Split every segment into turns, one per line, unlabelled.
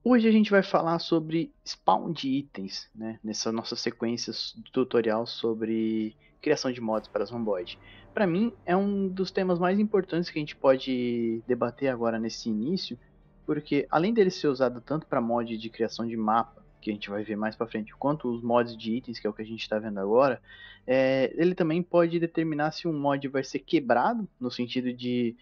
Hoje a gente vai falar sobre spawn de itens, né? Nessa nossa sequência de tutorial sobre criação de mods para Zomboid. Para mim, é um dos temas mais importantes que a gente pode debater agora nesse início, porque além dele ser usado tanto para mod de criação de mapa, que a gente vai ver mais para frente, quanto os mods de itens, que é o que a gente está vendo agora, ele também pode determinar se um mod vai ser quebrado, no sentido de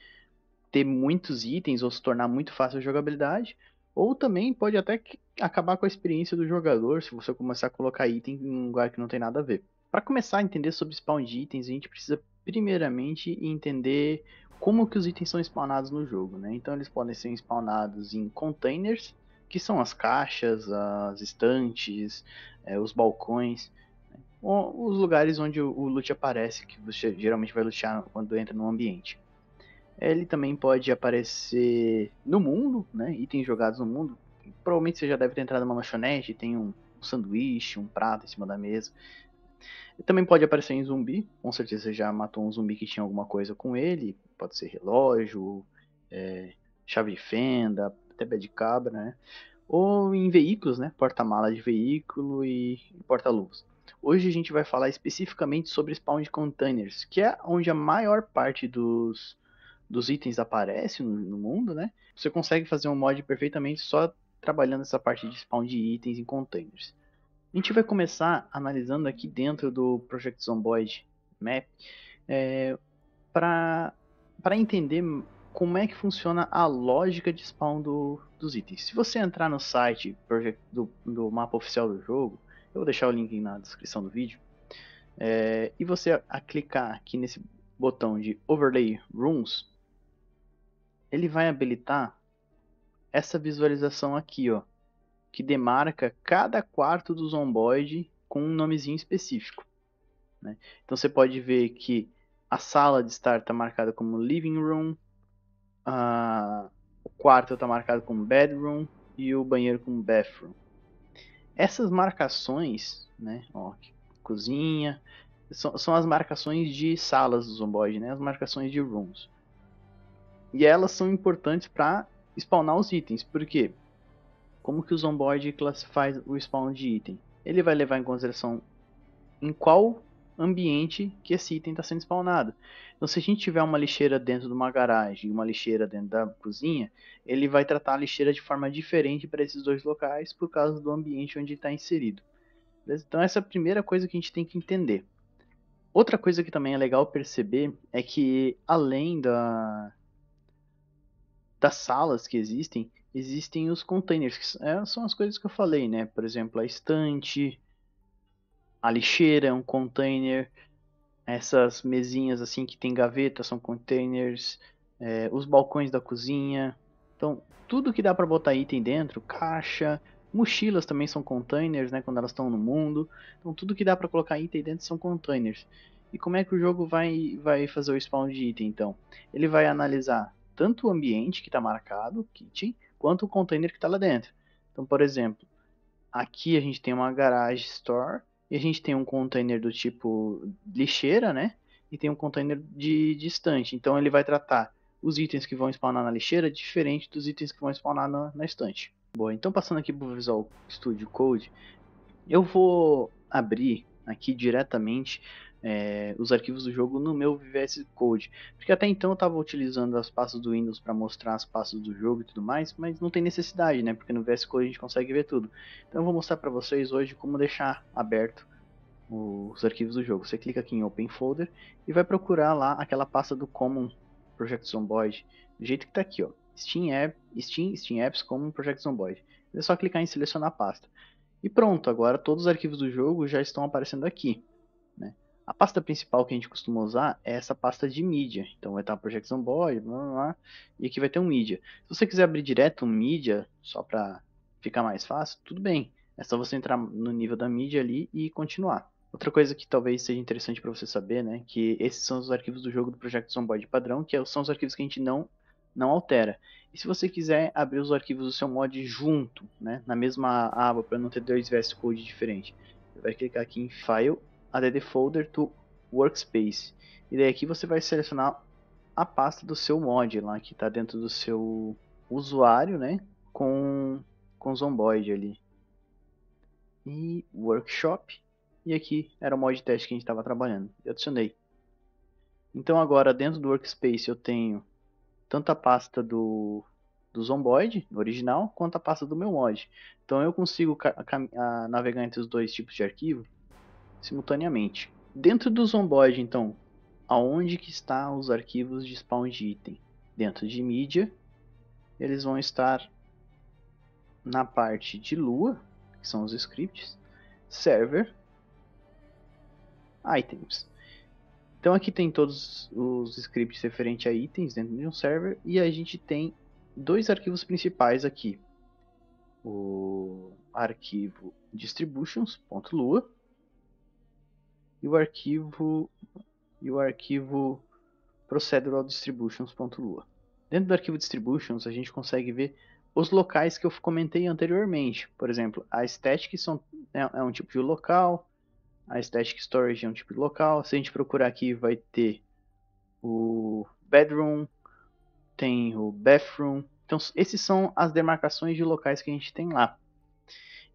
ter muitos itens ou se tornar muito fácil a jogabilidade, ou também pode até acabar com a experiência do jogador se você começar a colocar item em um lugar que não tem nada a ver. Para começar a entender sobre spawn de itens, a gente precisa primeiramente entender como que os itens são spawnados no jogo, né? Então eles podem ser spawnados em containers, que são as caixas, as estantes, os balcões, ou os lugares onde o loot aparece, que você geralmente vai lutear quando entra no ambiente. Ele também pode aparecer no mundo, né? Itens jogados no mundo. Provavelmente você já deve ter entrado numa lanchonete, tem um sanduíche, um prato em cima da mesa. Ele também pode aparecer em zumbi, com certeza você já matou um zumbi que tinha alguma coisa com ele. Pode ser relógio, chave de fenda, até pé de cabra, né? Ou em veículos, né? Porta-mala de veículo e porta-luvas. Hoje a gente vai falar especificamente sobre spawn de containers, que é onde a maior parte dos itens aparece no mundo, né? Você consegue fazer um mod perfeitamente só trabalhando essa parte de spawn de itens em containers. A gente vai começar analisando aqui dentro do Project Zomboid Map para entender como é que funciona a lógica de spawn dos itens. Se você entrar no site do mapa oficial do jogo, eu vou deixar o link na descrição do vídeo, e você clicar aqui nesse botão de Overlay Rooms, ele vai habilitar essa visualização aqui, ó, que demarca cada quarto do zomboide com um nomezinho específico, né? Então você pode ver que a sala de estar está marcada como living room, o quarto está marcado como bedroom e o banheiro como bathroom. Essas marcações, né, ó, cozinha, são as marcações de salas do zomboide, né, as marcações de rooms. E elas são importantes para spawnar os itens, porque como que o Zomboid faz o spawn de item? Ele vai levar em consideração em qual ambiente que esse item está sendo spawnado. Então, se a gente tiver uma lixeira dentro de uma garagem e uma lixeira dentro da cozinha, ele vai tratar a lixeira de forma diferente para esses dois locais por causa do ambiente onde está inserido. Beleza? Então, essa é a primeira coisa que a gente tem que entender. Outra coisa que também é legal perceber é que, além das salas que existem os containers, que são as coisas que eu falei, né? Por exemplo, a estante, a lixeira é um container, essas mesinhas assim que tem gaveta são containers, os balcões da cozinha. Então, tudo que dá para botar item dentro, caixa, mochilas também são containers, né? Quando elas estão no mundo. Então, tudo que dá para colocar item dentro são containers. E como é que o jogo vai fazer o spawn de item, então? Ele vai analisar tanto o ambiente que está marcado, kitchen, quanto o container que está lá dentro. Então, por exemplo, aqui a gente tem uma garage store e a gente tem um container do tipo lixeira, né? E tem um container de estante. Então ele vai tratar os itens que vão spawnar na lixeira diferente dos itens que vão spawnar na estante. Bom, então passando aqui para o Visual Studio Code, eu vou abrir aqui diretamente os arquivos do jogo no meu VS Code, porque até então eu estava utilizando as pastas do Windows para mostrar as pastas do jogo e tudo mais, mas não tem necessidade, né? Porque no VS Code a gente consegue ver tudo. Então eu vou mostrar para vocês hoje como deixar aberto os arquivos do jogo. Você clica aqui em Open Folder e vai procurar lá aquela pasta do Common Project Zomboid, do jeito que está aqui, ó, Steam Apps Common Project Zomboid. É só clicar em selecionar a pasta. E pronto, agora todos os arquivos do jogo já estão aparecendo aqui, né? A pasta principal que a gente costuma usar é essa pasta de mídia. Então vai estar o Project Zomboid, blá, blá, blá, e aqui vai ter um mídia. Se você quiser abrir direto um mídia, só para ficar mais fácil, tudo bem. É só você entrar no nível da mídia ali e continuar. Outra coisa que talvez seja interessante para você saber, né, que esses são os arquivos do jogo do Project Zomboid padrão, que são os arquivos que a gente não altera. E se você quiser abrir os arquivos do seu mod junto, né, na mesma aba, para não ter dois VS Code diferentes, você vai clicar aqui em File, Add Folder to Workspace. E daí aqui você vai selecionar a pasta do seu mod lá, que está dentro do seu usuário, né, com com Zomboid ali. E Workshop. E aqui era o mod de teste que a gente estava trabalhando. Eu adicionei. Então agora dentro do Workspace eu tenho tanto a pasta do Zomboid, do original, quanto a pasta do meu mod. Então eu consigo navegar entre os dois tipos de arquivo simultaneamente. Dentro do Zomboid, então, aonde que estão os arquivos de spawn de item? Dentro de mídia, eles vão estar na parte de Lua, que são os scripts, server, items. Então aqui tem todos os scripts referentes a itens dentro de um server e a gente tem dois arquivos principais aqui. O arquivo distributions.lua e o arquivo procedural distributions.lua. Dentro do arquivo distributions a gente consegue ver os locais que eu comentei anteriormente. Por exemplo, a static é um tipo de local, a static storage é um tipo de local. Se a gente procurar aqui vai ter o bedroom, tem o bathroom. Então esses são as demarcações de locais que a gente tem lá.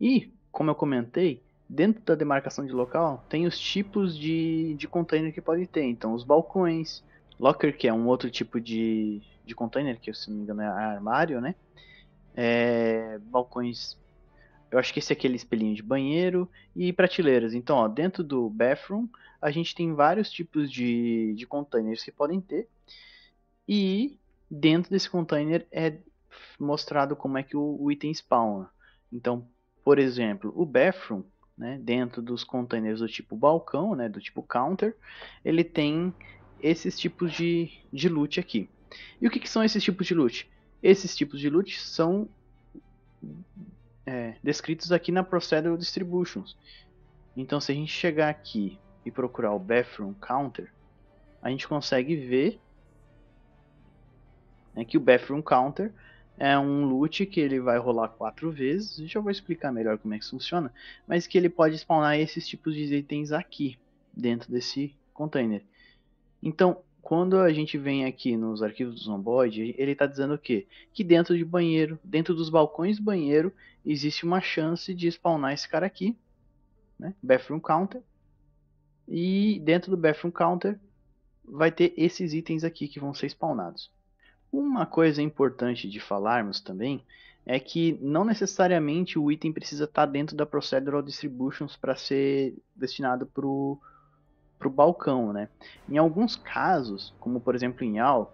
E, como eu comentei, dentro da demarcação de local tem os tipos de container que pode ter. Então os balcões, locker, que é um outro tipo de container, que se não me engano é armário, né? Balcões, eu acho que esse é aquele espelhinho de banheiro, e prateleiras. Então, ó, dentro do bathroom a gente tem vários tipos de containers que podem ter. E dentro desse container é mostrado como é que o item spawna. Então, por exemplo, o bathroom, né, dentro dos containers do tipo balcão, né, do tipo counter, ele tem esses tipos de loot aqui. E o que são esses tipos de loot? Esses tipos de loot são descritos aqui na Procedural Distributions. Então, se a gente chegar aqui e procurar o bathroom counter, a gente consegue ver que o bathroom counter é um loot que ele vai rolar 4 vezes. Já vou explicar melhor como é que funciona, mas que ele pode spawnar esses tipos de itens aqui dentro desse container. Então, quando a gente vem aqui nos arquivos do Zomboid, ele está dizendo o quê? Que dentro de banheiro, dentro dos balcões do banheiro, existe uma chance de spawnar esse cara aqui, né? Bathroom counter. E dentro do bathroom counter vai ter esses itens aqui que vão ser spawnados. Uma coisa importante de falarmos também é que não necessariamente o item precisa estar dentro da Procedural Distributions para ser destinado para o balcão, né? Em alguns casos, como por exemplo em AL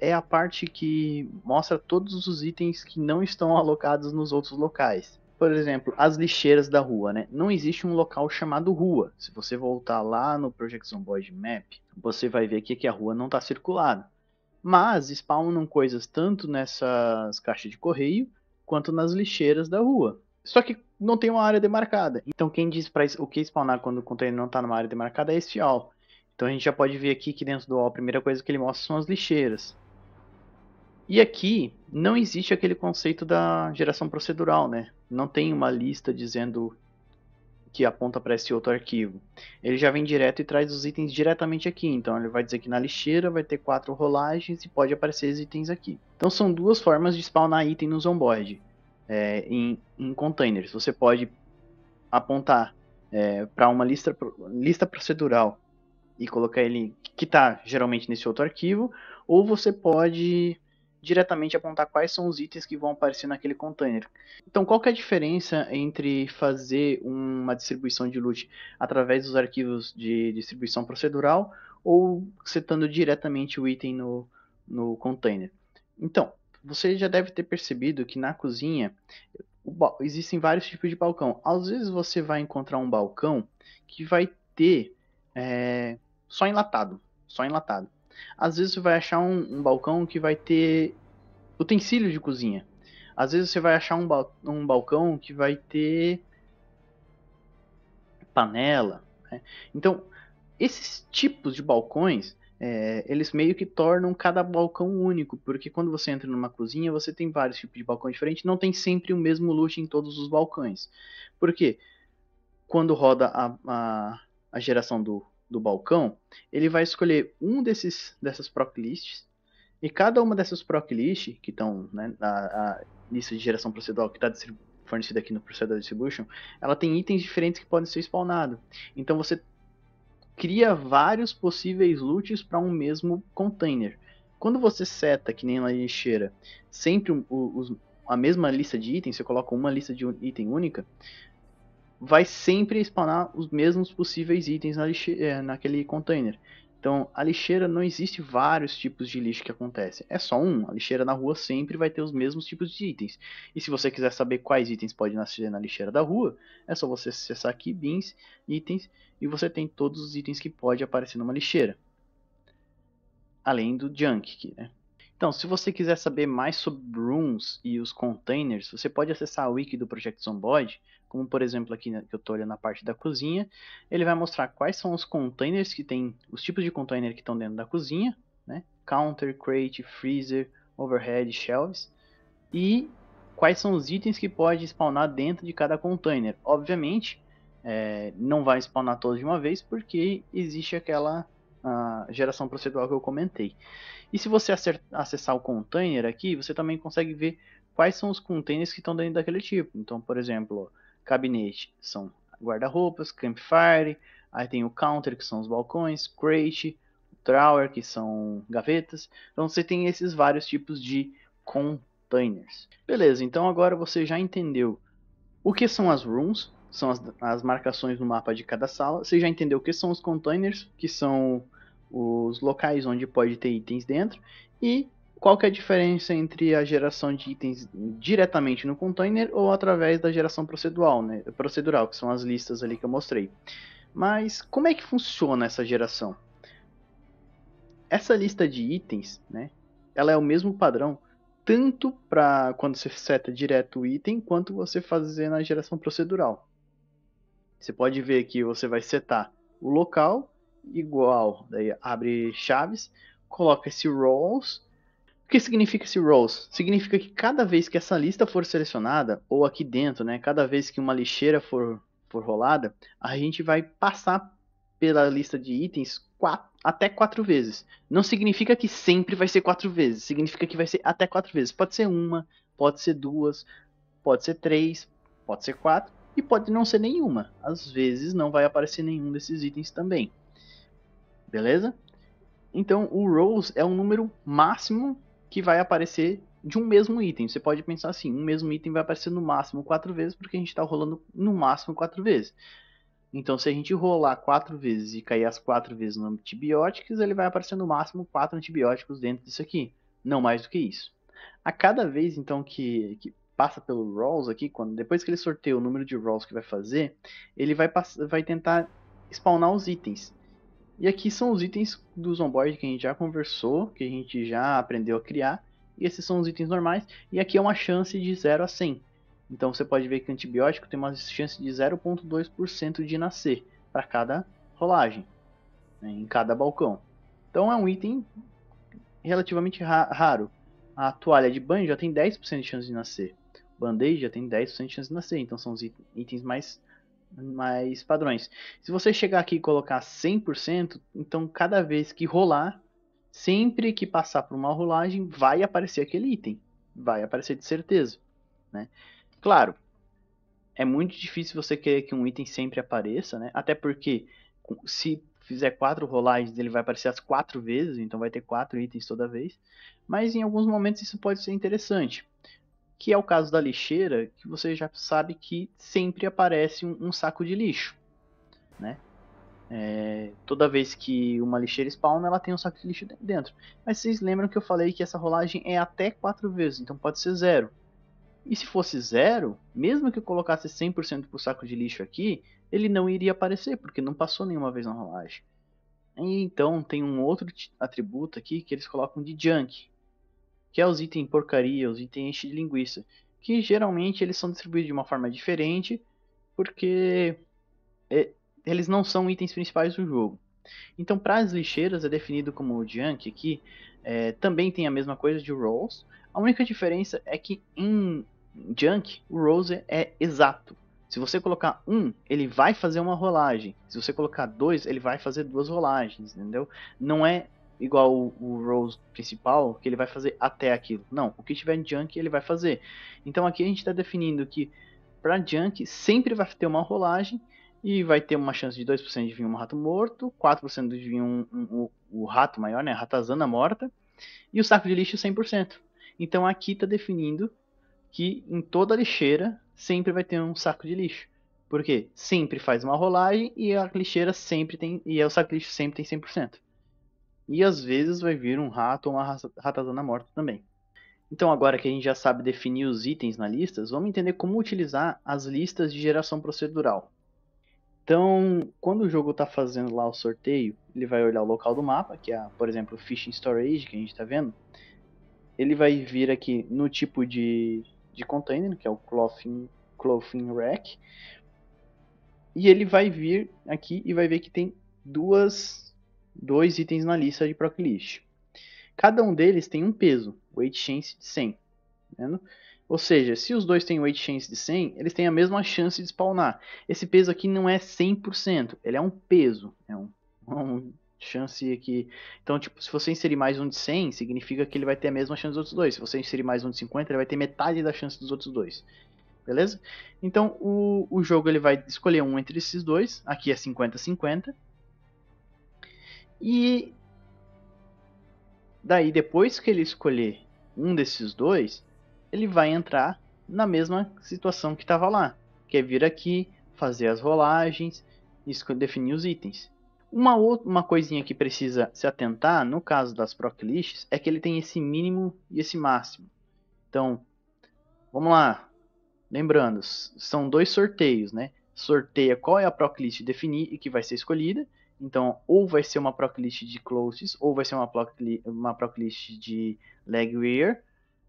é a parte que mostra todos os itens que não estão alocados nos outros locais. Por exemplo, as lixeiras da rua, né? Não existe um local chamado rua. Se você voltar lá no Project Zomboid Map, você vai ver aqui que a rua não está circulada. Mas spawnam coisas tanto nessas caixas de correio quanto nas lixeiras da rua. Só que não tem uma área demarcada. Então quem diz para o que spawnar quando o container não está numa área demarcada é esse all. Então a gente já pode ver aqui que dentro do all a primeira coisa que ele mostra são as lixeiras. E aqui não existe aquele conceito da geração procedural, né? Não tem uma lista dizendo que aponta para esse outro arquivo. Ele já vem direto e traz os itens diretamente aqui. Então ele vai dizer que na lixeira vai ter 4 rolagens e pode aparecer os itens aqui. Então são duas formas de spawnar item no Zomboid em containers. Você pode apontar para uma lista procedural e colocar ele que está geralmente nesse outro arquivo, ou você pode diretamente apontar quais são os itens que vão aparecer naquele container. Então, qual que é a diferença entre fazer uma distribuição de loot através dos arquivos de distribuição procedural ou setando diretamente o item no container? Então, você já deve ter percebido que na cozinha existem vários tipos de balcão. Às vezes você vai encontrar um balcão que vai ter só enlatado. Às vezes você vai achar um balcão que vai ter utensílios de cozinha. Às vezes você vai achar um balcão que vai ter panela. Né? Então, esses tipos de balcões, eles meio que tornam cada balcão único, porque quando você entra numa cozinha, você tem vários tipos de balcões diferentes, não tem sempre o mesmo loot em todos os balcões. Por quê? Quando roda a geração do balcão, ele vai escolher dessas proc lists, E cada uma dessas proc list, que estão, né, a lista de geração procedural que está fornecida aqui no Procedure Distribution, ela tem itens diferentes que podem ser spawnados. Então você cria vários possíveis loots para um mesmo container. Quando você seta, que nem na lixeira, sempre a mesma lista de itens, você coloca uma lista de item única, vai sempre spawnar os mesmos possíveis itens naquele container. Então, a lixeira não existe vários tipos de lixo que acontecem. É só um. A lixeira na rua sempre vai ter os mesmos tipos de itens. E se você quiser saber quais itens podem nascer na lixeira da rua, é só você acessar aqui, bins, itens, e você tem todos os itens que podem aparecer numa lixeira. Além do junk aqui, né? Então, se você quiser saber mais sobre rooms e os containers, você pode acessar a wiki do Project Zomboid, como por exemplo aqui que eu estou olhando na parte da cozinha. Ele vai mostrar quais são os containers que tem, os tipos de container que estão dentro da cozinha, né? Counter, crate, freezer, overhead, shelves. E quais são os itens que pode spawnar dentro de cada container. Obviamente, não vai spawnar todos de uma vez, porque existe aquela geração procedural que eu comentei. E se você acessar o container aqui, você também consegue ver quais são os containers que estão dentro daquele tipo. Então, por exemplo, gabinete são guarda-roupas, campfire, aí tem o counter, que são os balcões, crate, drawer, que são gavetas. Então você tem esses vários tipos de containers. Beleza, então agora você já entendeu o que são as rooms, são as marcações no mapa de cada sala. Você já entendeu o que são os containers, que são os locais onde pode ter itens dentro, e qual que é a diferença entre a geração de itens diretamente no container ou através da geração procedural, né? Procedural, que são as listas ali que eu mostrei. Mas como é que funciona essa geração? Essa lista de itens, né, ela é o mesmo padrão tanto para quando você seta direto o item, quanto você fazer na geração procedural. Você pode ver que você vai setar o local igual, daí abre chaves, coloca esse roles. O que significa esse roles? Significa que cada vez que essa lista for selecionada, ou aqui dentro, né, cada vez que uma lixeira for rolada, a gente vai passar pela lista de itens até 4 vezes. Não significa que sempre vai ser 4 vezes, significa que vai ser até 4 vezes. Pode ser uma, pode ser duas, pode ser 3, pode ser 4 e pode não ser nenhuma. Às vezes não vai aparecer nenhum desses itens também. Beleza? Então o rows é um número máximo que vai aparecer de um mesmo item. Você pode pensar assim, um mesmo item vai aparecer no máximo 4 vezes, porque a gente está rolando no máximo 4 vezes. Então se a gente rolar 4 vezes e cair as 4 vezes no antibióticos, ele vai aparecer no máximo 4 antibióticos dentro disso aqui. Não mais do que isso. A cada vez então que passa pelo rolls aqui, depois que ele sorteia o número de rolls que vai fazer, ele vai tentar spawnar os itens. E aqui são os itens do Zomboid que a gente já conversou, que a gente já aprendeu a criar. E esses são os itens normais. E aqui é uma chance de 0 a 100. Então você pode ver que o antibiótico tem uma chance de 0,2% de nascer para cada rolagem, né, em cada balcão. Então é um item relativamente raro. A toalha de banho já tem 10% de chance de nascer. Band-aid já tem 10% de chance de nascer. Então são os itens mais padrões. Se você chegar aqui e colocar 100%, então cada vez que rolar, sempre que passar por uma rolagem, vai aparecer aquele item. Vai aparecer de certeza, né? Claro, é muito difícil você querer que um item sempre apareça, né? Até porque se fizer 4 rolagens, ele vai aparecer as 4 vezes, então vai ter 4 itens toda vez. Mas em alguns momentos isso pode ser interessante, que é o caso da lixeira, que você já sabe que sempre aparece um saco de lixo, né? Toda vez que uma lixeira spawna, ela tem um saco de lixo dentro. Mas vocês lembram que eu falei que essa rolagem é até 4 vezes, então pode ser 0. E se fosse 0, mesmo que eu colocasse 100% pro saco de lixo aqui, ele não iria aparecer, porque não passou nenhuma vez na rolagem. E então tem um outro atributo aqui que eles colocam de junk, que é os itens porcaria, os itens enche de linguiça, que geralmente eles são distribuídos de uma forma diferente, porque eles não são itens principais do jogo. Então, para as lixeiras é definido como junk aqui, também tem a mesma coisa de rolls. A única diferença é que em junk o rolls é exato. Se você colocar 1, ele vai fazer uma rolagem. Se você colocar 2, ele vai fazer 2 rolagens, entendeu? Não é igual o rows principal, que ele vai fazer até aquilo. Não, o que tiver em junk ele vai fazer. Então aqui a gente está definindo que para junk sempre vai ter uma rolagem e vai ter uma chance de 2% de vir um rato morto, 4% de vir o rato maior, né, a ratazana morta, e o saco de lixo 100%. Então aqui está definindo que em toda lixeira sempre vai ter um saco de lixo. Porque sempre faz uma rolagem e a lixeira sempre tem, e o saco de lixo sempre tem 100%. E às vezes vai vir um rato ou uma ratazana morta também. Então agora que a gente já sabe definir os itens na lista, vamos entender como utilizar as listas de geração procedural. Então, quando o jogo está fazendo lá o sorteio, ele vai olhar o local do mapa, que é, por exemplo, o Fishing Storage, que a gente está vendo. Ele vai vir aqui no tipo de container, que é o Clothing Rack. E ele vai vir aqui e vai ver que tem dois itens na lista de Proclist. Cada um deles tem um peso, weight chance de 100. Vendo? Ou seja, se os dois têm weight chance de 100, eles têm a mesma chance de spawnar. Esse peso aqui não é 100%, ele é um peso. É uma chance aqui. Então, tipo, se você inserir mais um de 100, significa que ele vai ter a mesma chance dos outros dois. Se você inserir mais um de 50, ele vai ter metade da chance dos outros dois. Beleza? Então, o jogo ele vai escolher um entre esses dois. Aqui é 50-50. E daí, depois que ele escolher um desses dois, ele vai entrar na mesma situação que estava lá, que é vir aqui, fazer as rolagens e definir os itens. Uma coisinha que precisa se atentar no caso das Proclists é que ele tem esse mínimo e esse máximo. Então, vamos lá. Lembrando, são dois sorteios, né? Sorteia qual é a Proclist definir e que vai ser escolhida. Então, ou vai ser uma Proclist de Closes, ou vai ser uma Proclist de Legwear,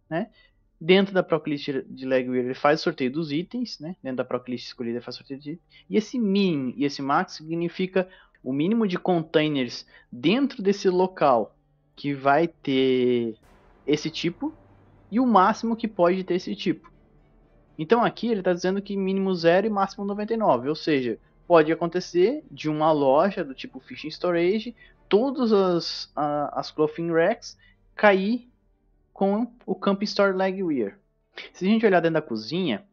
né? Dentro da Proclist de Legwear, ele faz o sorteio dos itens, né? Dentro da Proclist escolhida, ele faz o sorteio de itens. E esse min e esse max significa o mínimo de containers dentro desse local que vai ter esse tipo e o máximo que pode ter esse tipo. Então aqui ele está dizendo que mínimo 0 e máximo 99, ou seja, pode acontecer de uma loja do tipo Fishing Storage, todas as Clothing Racks cair com o Camp Store Legwear. Se a gente olhar dentro da cozinha,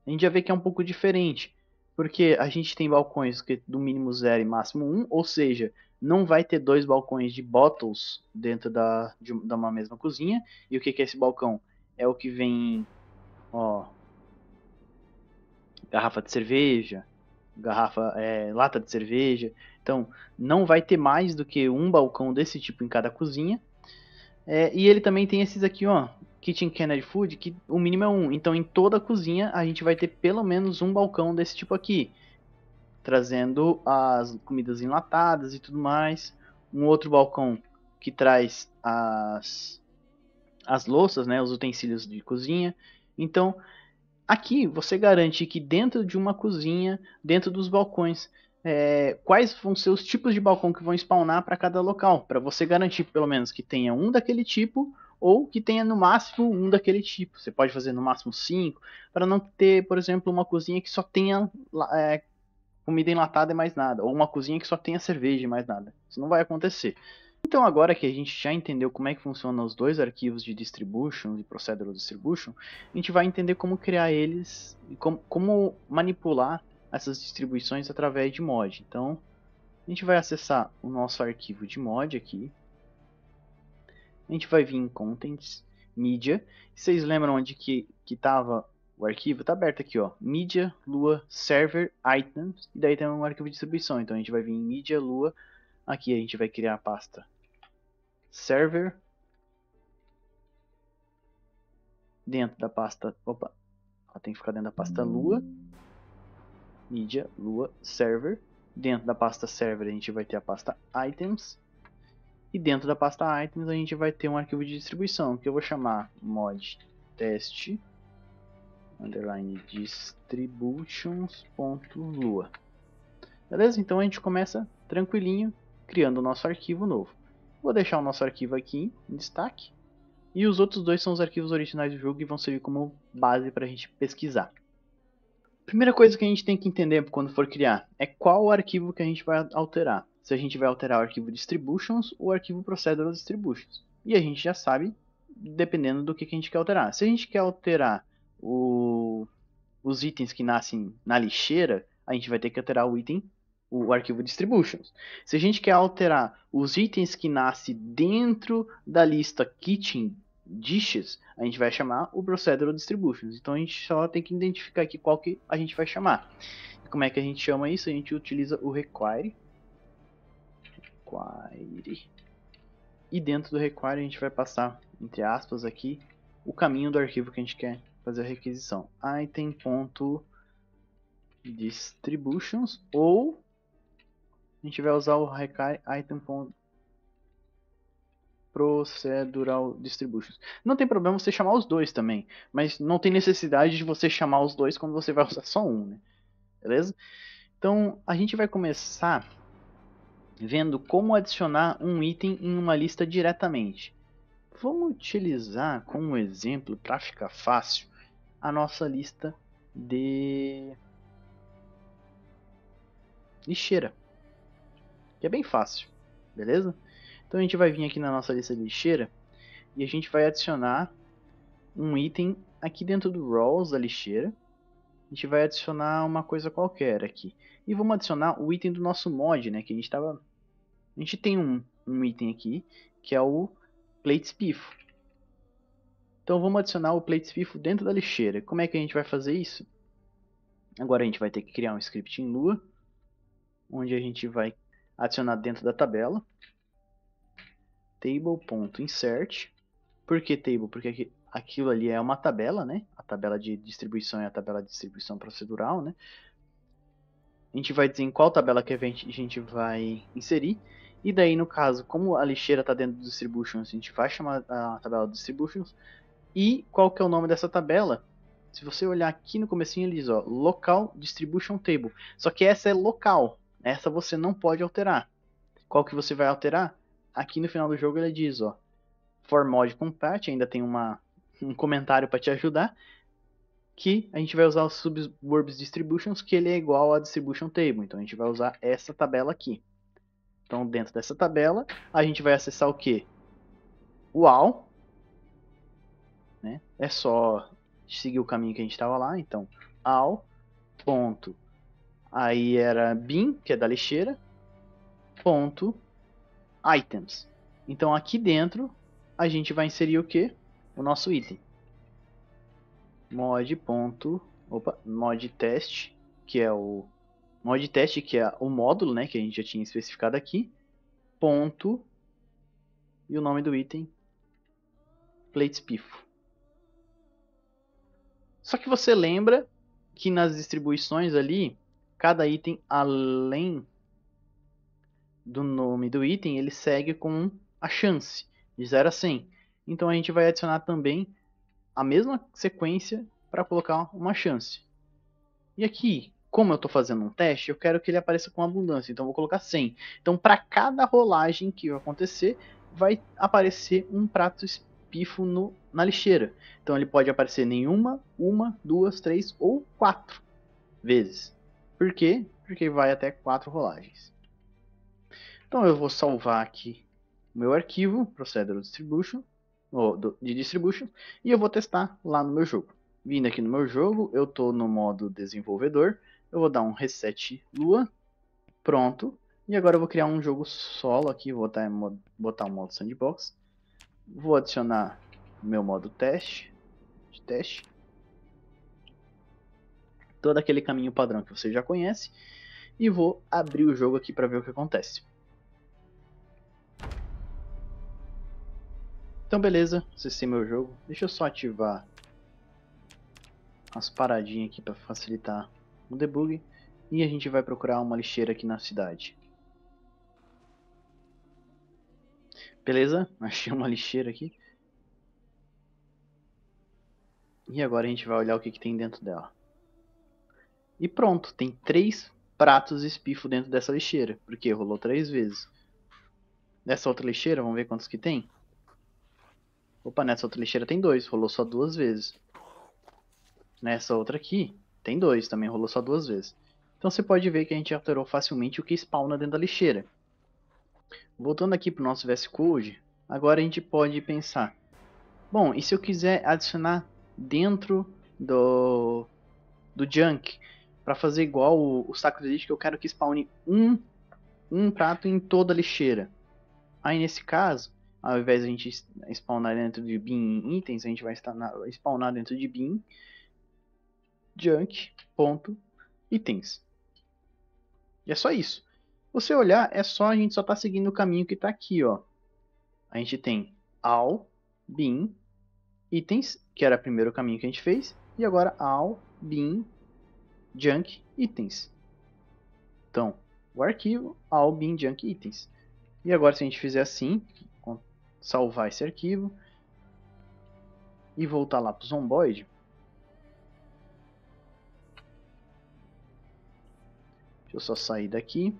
a gente já vê que é um pouco diferente, porque a gente tem balcões que do mínimo 0 e máximo 1, ou seja, não vai ter dois balcões de bottles dentro de uma mesma cozinha. E o que é esse balcão? É o que vem, ó, garrafa de cerveja, lata de cerveja. Então, não vai ter mais do que um balcão desse tipo em cada cozinha. E ele também tem esses aqui, ó, Kitchen Canned Food, que o mínimo é 1. Então, em toda a cozinha, a gente vai ter pelo menos um balcão desse tipo aqui, trazendo as comidas enlatadas e tudo mais. Um outro balcão que traz as louças, né, os utensílios de cozinha. Então, aqui você garante que dentro de uma cozinha, dentro dos balcões, quais vão ser os tipos de balcão que vão spawnar para cada local, para você garantir pelo menos que tenha um daquele tipo ou que tenha no máximo um daquele tipo. Você pode fazer no máximo 5, para não ter, por exemplo, uma cozinha que só tenha comida enlatada e mais nada, ou uma cozinha que só tenha cerveja e mais nada. Isso não vai acontecer. Então agora que a gente já entendeu como é que funcionam os dois arquivos de distribution e procedural distribution, a gente vai entender como criar eles e como manipular essas distribuições através de mod. Então a gente vai acessar o nosso arquivo de mod aqui. A gente vai vir em Contents, Media. Vocês lembram onde que estava o arquivo? Está aberto aqui, ó. Media, Lua, Server, Items. E daí tem um arquivo de distribuição. Então a gente vai vir em Media, Lua. Aqui a gente vai criar a pasta Server. Dentro da pasta... Opa! Ela tem que ficar dentro da pasta Lua. Media, Lua, Server. Dentro da pasta Server a gente vai ter a pasta Items. E dentro da pasta Items a gente vai ter um arquivo de distribuição, que eu vou chamar mod test underline distributions.lua. Beleza? Então a gente começa tranquilinho, criando o nosso arquivo novo. Vou deixar o nosso arquivo aqui em destaque. E os outros dois são os arquivos originais do jogo e vão servir como base para a gente pesquisar. Primeira coisa que a gente tem que entender quando for criar é qual arquivo que a gente vai alterar. se a gente vai alterar o arquivo distributions ou o arquivo procedural distributions. E a gente já sabe, dependendo do que a gente quer alterar. Se a gente quer alterar os itens que nascem na lixeira, a gente vai ter que alterar o arquivo distributions. Se a gente quer alterar os itens que nascem dentro da lista kitchen dishes, a gente vai chamar o procedural distributions. Então a gente só tem que identificar aqui qual que a gente vai chamar. E como é que a gente chama isso? A gente utiliza o require. E dentro do require a gente vai passar, entre aspas aqui, o caminho do arquivo que a gente quer fazer a requisição. Item.distributions, ou a gente vai usar o require item.procedural distributions. Não tem problema você chamar os dois também, mas não tem necessidade de você chamar os dois quando você vai usar só um, né? Beleza? Então a gente vai começar vendo como adicionar um item em uma lista diretamente. Vamos utilizar como exemplo, para ficar fácil, a nossa lista de lixeira, que é bem fácil, beleza? Então a gente vai vir aqui na nossa lista de lixeira e a gente vai adicionar um item aqui dentro do rows da lixeira. A gente vai adicionar uma coisa qualquer aqui. E vamos adicionar o item do nosso mod, né? Que a gente tem um item aqui, que é o plate espifo. Então vamos adicionar o plate espifo dentro da lixeira. Como é que a gente vai fazer isso? Agora a gente vai ter que criar um script em Lua, onde a gente vai adicionar dentro da tabela table.insert. Por que table? Porque aquilo ali é uma tabela, né? A tabela de distribuição é a tabela de distribuição procedural, né? A gente vai dizer em qual tabela que a gente vai inserir. E daí, no caso, como a lixeira está dentro do distributions, a gente vai chamar a tabela distributions. E qual que é o nome dessa tabela? Se você olhar aqui no comecinho, ele diz, ó, local distribution table. Só que essa é local. Essa você não pode alterar. Qual que você vai alterar? Aqui no final do jogo ele diz, ó, for mod compat, ainda tem um comentário para te ajudar, que a gente vai usar o subverbs distributions, que ele é igual a distribution table. Então a gente vai usar essa tabela aqui. Então dentro dessa tabela, a gente vai acessar o que? O all, né? É só seguir o caminho que a gente estava lá. Então all, ponto, aí era bin, que é da lixeira, ponto, items. Então aqui dentro, a gente vai inserir o que? O nosso item. Mod test, que é o mod teste, que é o módulo, né, que a gente já tinha especificado aqui, ponto, e o nome do item, plate espifo. Só que você lembra que nas distribuições ali, cada item, além do nome do item, ele segue com a chance, de 0 a 100. Então a gente vai adicionar também a mesma sequência para colocar uma chance. E aqui, como eu estou fazendo um teste, eu quero que ele apareça com abundância, então eu vou colocar 100. Então, para cada rolagem que acontecer, vai aparecer um prato espifo na lixeira. Então, ele pode aparecer nenhuma, uma, duas, três ou 4 vezes. Por quê? Porque vai até 4 rolagens. Então, eu vou salvar aqui o meu arquivo, Procedural Distribution, de Distribution, e eu vou testar lá no meu jogo. Vindo aqui no meu jogo, eu estou no modo desenvolvedor, eu vou dar um reset Lua, pronto, e agora eu vou criar um jogo solo aqui, vou botar um modo sandbox, vou adicionar meu modo teste, todo aquele caminho padrão que você já conhece, e vou abrir o jogo aqui para ver o que acontece. Então beleza, acessei meu jogo, deixa eu só ativar umas paradinhas aqui para facilitar o debug. E a gente vai procurar uma lixeira aqui na cidade. Beleza? Achei uma lixeira aqui. E agora a gente vai olhar o que tem dentro dela. E pronto, tem 3 pratos espifo dentro dessa lixeira. Porque rolou 3 vezes. Nessa outra lixeira, vamos ver quantos que tem? Opa, nessa outra lixeira tem 2, rolou só 2 vezes. Nessa outra aqui, tem 2, também rolou só 2 vezes. Então você pode ver que a gente alterou facilmente o que spawna dentro da lixeira. Voltando aqui para o nosso VS Code, agora a gente pode pensar, bom, e se eu quiser adicionar dentro do junk, para fazer igual o saco de lixo, que eu quero que spawne um prato em toda a lixeira. Aí nesse caso, ao invés de a gente spawnar dentro de bin itens, a gente vai spawnar dentro de bin junk.itens. E é só isso. Você olhar, a gente só está seguindo o caminho que está aqui, ó. A gente tem all bin itens, que era o primeiro caminho que a gente fez, e agora all bin junk itens. Então, o arquivo all bin junk itens. E agora se a gente fizer assim, salvar esse arquivo e voltar lá para o Zomboid, deixa eu só sair daqui.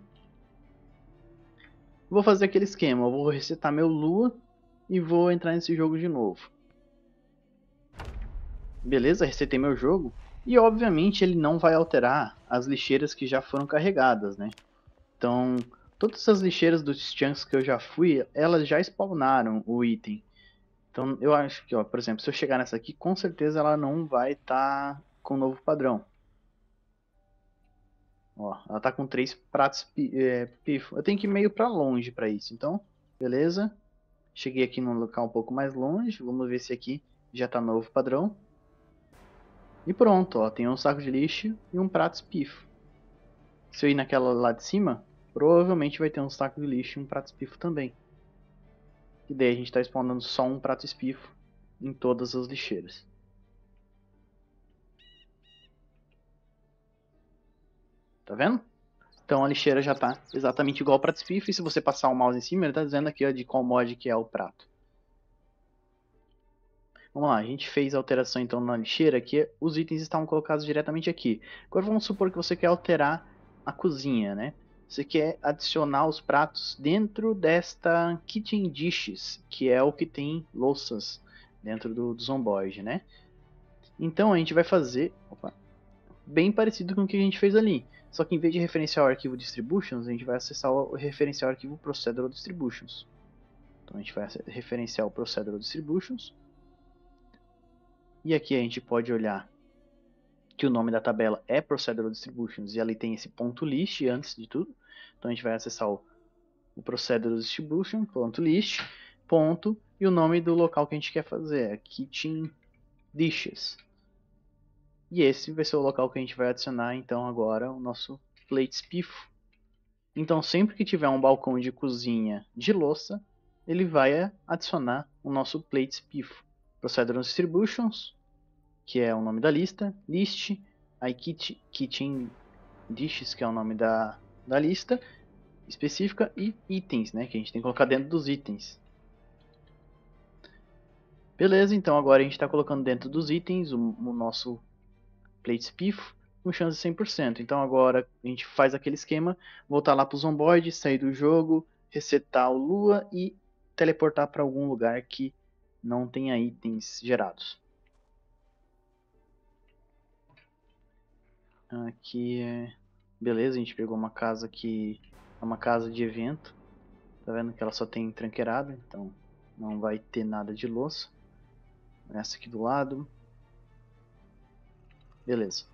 Vou fazer aquele esquema, eu vou resetar meu Lua e vou entrar nesse jogo de novo. Beleza, resetei meu jogo. E obviamente ele não vai alterar as lixeiras que já foram carregadas, né? Então, todas essas lixeiras dos chunks que eu já fui, elas já spawnaram o item. Então, eu acho que, ó, por exemplo, se eu chegar nessa aqui, com certeza ela não vai estar com o novo padrão. Ó, ela tá com 3 pratos pifo. Eu tenho que ir meio para longe para isso. Então, beleza. Cheguei aqui num local um pouco mais longe. Vamos ver se aqui já tá novo padrão. E pronto, ó, tem um saco de lixo e um prato espifo. Se eu ir naquela lá de cima, provavelmente vai ter um saco de lixo e um prato espifo também. E daí a gente está spawnando só um prato espifo em todas as lixeiras. Tá vendo? Então a lixeira já está exatamente igual ao prato espifo. E se você passar o mouse em cima, ele está dizendo aqui ó, de qual mod que é o prato. Vamos lá, a gente fez a alteração então na lixeira, que os itens estavam colocados diretamente aqui. Agora vamos supor que você quer alterar a cozinha, né? Você quer adicionar os pratos dentro desta Kitchen Dishes, que é o que tem louças dentro do Zomboid, né? Então a gente vai fazer bem parecido com o que a gente fez ali. Só que em vez de referenciar o arquivo Distributions, a gente vai acessar o referenciar o arquivo Procedural Distributions. Então a gente vai referenciar o Procedural Distributions. E aqui a gente pode olhar que o nome da tabela é Procedural Distributions e ali tem esse ponto list antes de tudo. Então a gente vai acessar o Procedural Distribution, ponto list, ponto, e o nome do local que a gente quer fazer é Kitchen Dishes. E esse vai ser o local que a gente vai adicionar então agora o nosso plate espifo. Então sempre que tiver um balcão de cozinha de louça, ele vai adicionar o nosso plate espifo. Procedural Distributions, que é o nome da lista, list, aí kitchen dishes, que é o nome da lista específica, e itens, né, que a gente tem que colocar dentro dos itens. Beleza, então agora a gente está colocando dentro dos itens o nosso plate espifo com chance de 100%. Então agora a gente faz aquele esquema, voltar lá para o Zomboid, sair do jogo, resetar o Lua e teleportar para algum lugar que não tenha itens gerados. Aqui é... Beleza, a gente pegou uma casa que é uma casa de evento. Tá vendo que ela só tem tranqueirado, então não vai ter nada de louça. Essa aqui do lado. Beleza.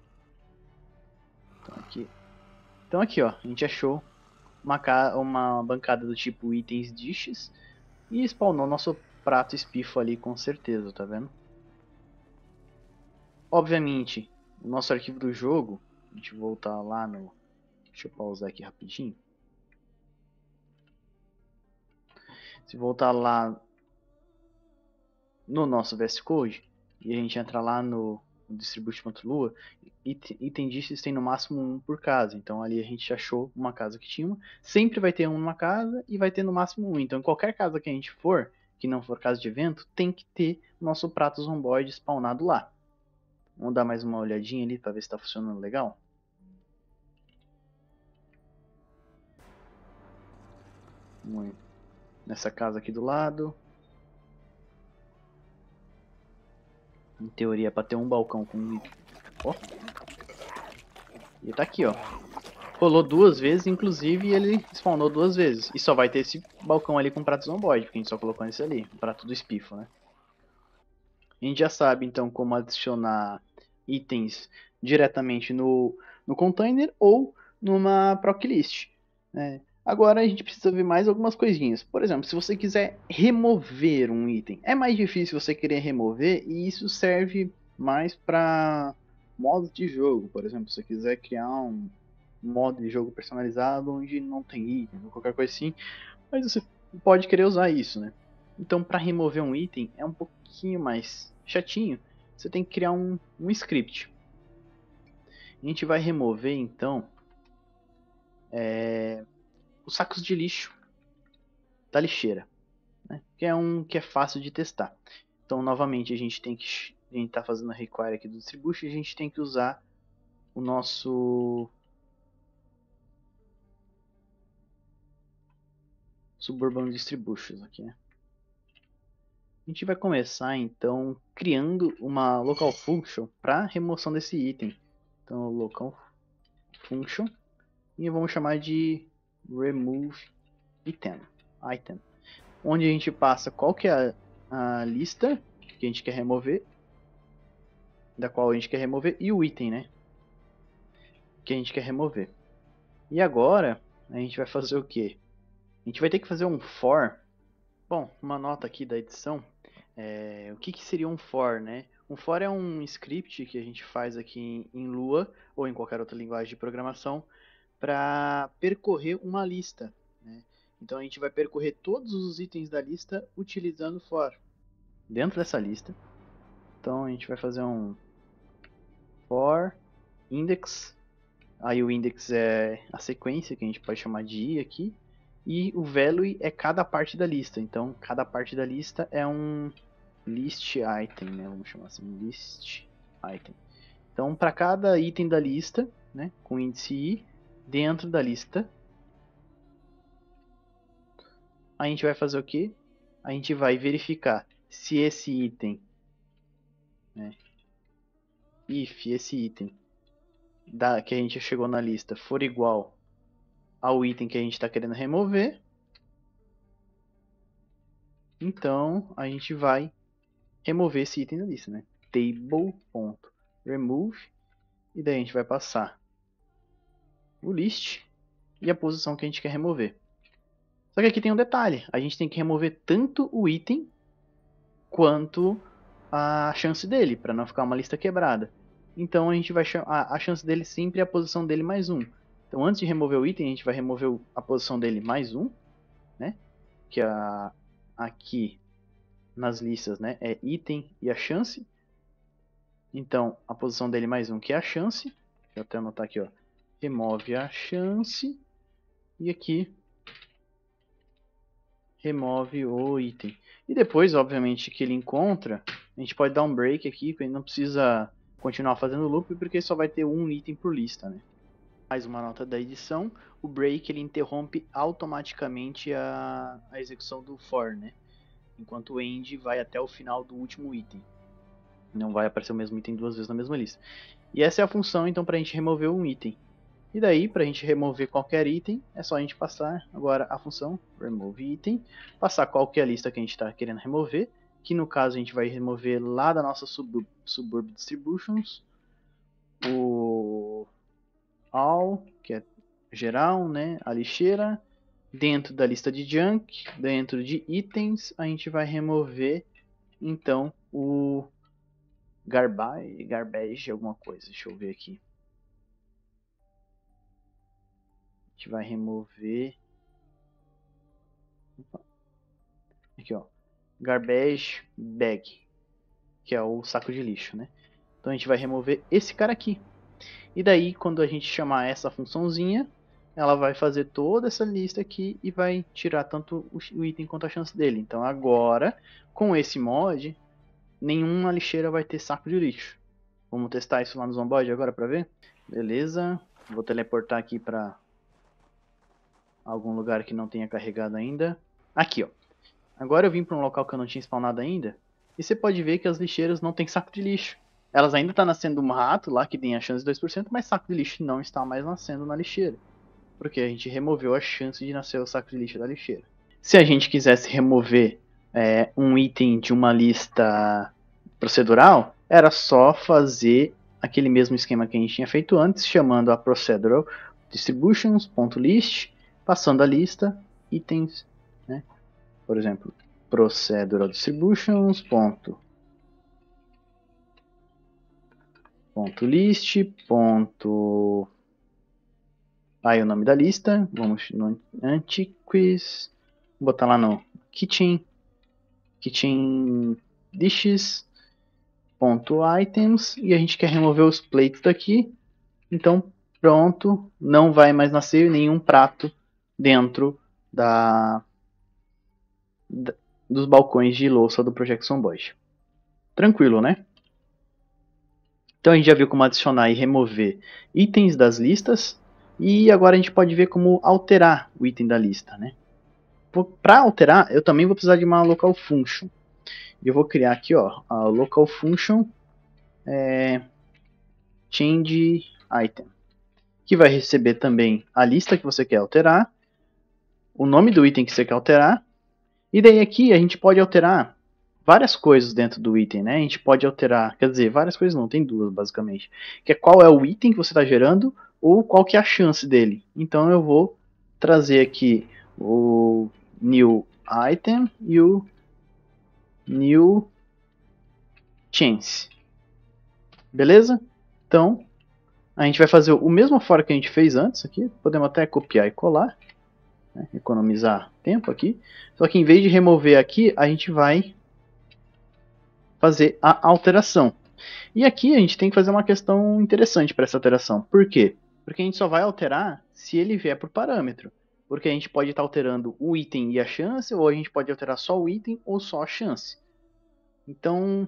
Então aqui ó, a gente achou uma bancada do tipo itens dishes e spawnou nosso prato espifo ali com certeza, tá vendo? Obviamente, o nosso arquivo do jogo, a gente voltar lá no... Deixa eu pausar aqui rapidinho. Se voltar lá no nosso VS Code e a gente entrar lá no distribute.lua, item dishes tem no máximo um por casa. Então ali a gente achou uma casa que tinha uma. Sempre vai ter uma casa e vai ter no máximo um. Então em qualquer casa que a gente for, que não for casa de evento, tem que ter o nosso prato zomboid spawnado lá. Vamos dar mais uma olhadinha ali para ver se está funcionando legal. Nessa casa aqui do lado. Em teoria é para ter um balcão com... Ó. E tá aqui, ó. Rolou 2 vezes, inclusive ele spawnou 2 vezes. E só vai ter esse balcão ali com prato zomboide, porque a gente só colocou nesse ali, o prato do espifo, né? A gente já sabe então como adicionar itens diretamente no container ou numa proclist, né? Agora a gente precisa ver mais algumas coisinhas. Por exemplo, se você quiser remover um item, é mais difícil você querer remover e isso serve mais para modos de jogo. Por exemplo, se você quiser criar um modo de jogo personalizado onde não tem item ou qualquer coisa assim, mas você pode querer usar isso, né? Então, para remover um item é um pouquinho mais chatinho. Você tem que criar um script. A gente vai remover então os sacos de lixo da lixeira, né? Que é um que é fácil de testar. Então, novamente, a gente está fazendo a require aqui do distribution, a gente tem que usar o nosso Suburban Distributions aqui, né? A gente vai começar então criando uma local function para remoção desse item. Então, local function e vamos chamar de remove item, onde a gente passa qual que é a lista que a gente quer remover, da qual a gente quer remover e o item, né, que a gente quer remover. E agora a gente vai fazer o que? A gente vai ter que fazer um for. Bom, uma nota aqui da edição. O que seria um for, né? Um for é um script que a gente faz aqui em Lua ou em qualquer outra linguagem de programação para percorrer uma lista, né? Então a gente vai percorrer todos os itens da lista utilizando for. Dentro dessa lista, então a gente vai fazer um for index. Aí o index é a sequência que a gente pode chamar de i aqui. E o value é cada parte da lista. Então cada parte da lista é um list item, né? Vamos chamar assim, list item. Então, para cada item da lista, né, com índice i, dentro da lista, a gente vai fazer o quê? A gente vai verificar se esse item, né, if esse item que a gente chegou na lista for igual ao item que a gente está querendo remover, então a gente vai remover esse item da lista, né? Table.remove, e daí a gente vai passar o list e a posição que a gente quer remover. Só que aqui tem um detalhe, a gente tem que remover tanto o item quanto a chance dele, para não ficar uma lista quebrada. Então a gente vai chamar a chance dele sempre é a posição dele mais 1. Então antes de remover o item, a gente vai remover a posição dele mais 1, né? Que aqui nas listas, né, é item e a chance. Então a posição dele mais 1, que é a chance. Deixa eu até anotar aqui, ó. Remove a chance. E aqui remove o item. E depois, obviamente, que ele encontra, a gente pode dar um break aqui, porque ele não precisa continuar fazendo loop, porque só vai ter um item por lista, né? Mais uma nota da edição, o break ele interrompe automaticamente a execução do for, né? Enquanto o end vai até o final do último item. Não vai aparecer o mesmo item 2 vezes na mesma lista. E essa é a função, então, para a gente remover um item. E daí, para a gente remover qualquer item, é só a gente passar agora a função remove item, passar qual que é a lista que a gente está querendo remover, que no caso a gente vai remover lá da nossa Suburb Distributions, o all, que é geral, né, a lixeira, dentro da lista de junk, dentro de itens, a gente vai remover, então, o garbage alguma coisa, deixa eu ver aqui. A gente vai remover aqui, ó, garbage bag, que é o saco de lixo, né? Então a gente vai remover esse cara aqui. E daí, quando a gente chamar essa funçãozinha, ela vai fazer toda essa lista aqui e vai tirar tanto o item quanto a chance dele. Então agora, com esse mod, nenhuma lixeira vai ter saco de lixo. Vamos testar isso lá no Zomboid agora para ver? Beleza, vou teleportar aqui para algum lugar que não tenha carregado ainda. Aqui, ó. Agora eu vim para um local que eu não tinha spawnado ainda. E você pode ver que as lixeiras não tem saco de lixo. Elas ainda estão nascendo um rato lá que tem a chance de 2%, mas saco de lixo não está mais nascendo na lixeira. porque a gente removeu a chance de nascer o saco de lixo da lixeira. Se a gente quisesse remover um item de uma lista procedural, era só fazer aquele mesmo esquema que a gente tinha feito antes, chamando a procedural distributions.list, passando a lista, itens, né? Por exemplo, procedural distributions. List. Aí o nome da lista, vamos no antiquiz, botar lá no kitchen dishes, .items, e a gente quer remover os plates daqui, então pronto, não vai mais nascer nenhum prato dentro dos balcões de louça do Project Zomboid. Tranquilo, né? Então a gente já viu como adicionar e remover itens das listas, e agora a gente pode ver como alterar o item da lista, né? Para alterar, eu também vou precisar de uma local function. Eu vou criar aqui, ó, a local function change item, que vai receber também a lista que você quer alterar, o nome do item que você quer alterar, e daí aqui a gente pode alterar várias coisas dentro do item, né? A gente pode alterar, quer dizer, várias coisas não, tem duas basicamente, que é qual é o item que você está gerando ou qual que é a chance dele. Então eu vou trazer aqui o new item e o new chance. Beleza? Então, a gente vai fazer o mesmo fora que a gente fez antes aqui. Podemos até copiar e colar, né? Economizar tempo aqui. Só que em vez de remover aqui, a gente vai fazer a alteração. E aqui a gente tem que fazer uma questão interessante para essa alteração. Por quê? Porque a gente só vai alterar se ele vier por parâmetro. Porque a gente pode estar alterando o item e a chance, ou a gente pode alterar só o item ou só a chance. Então,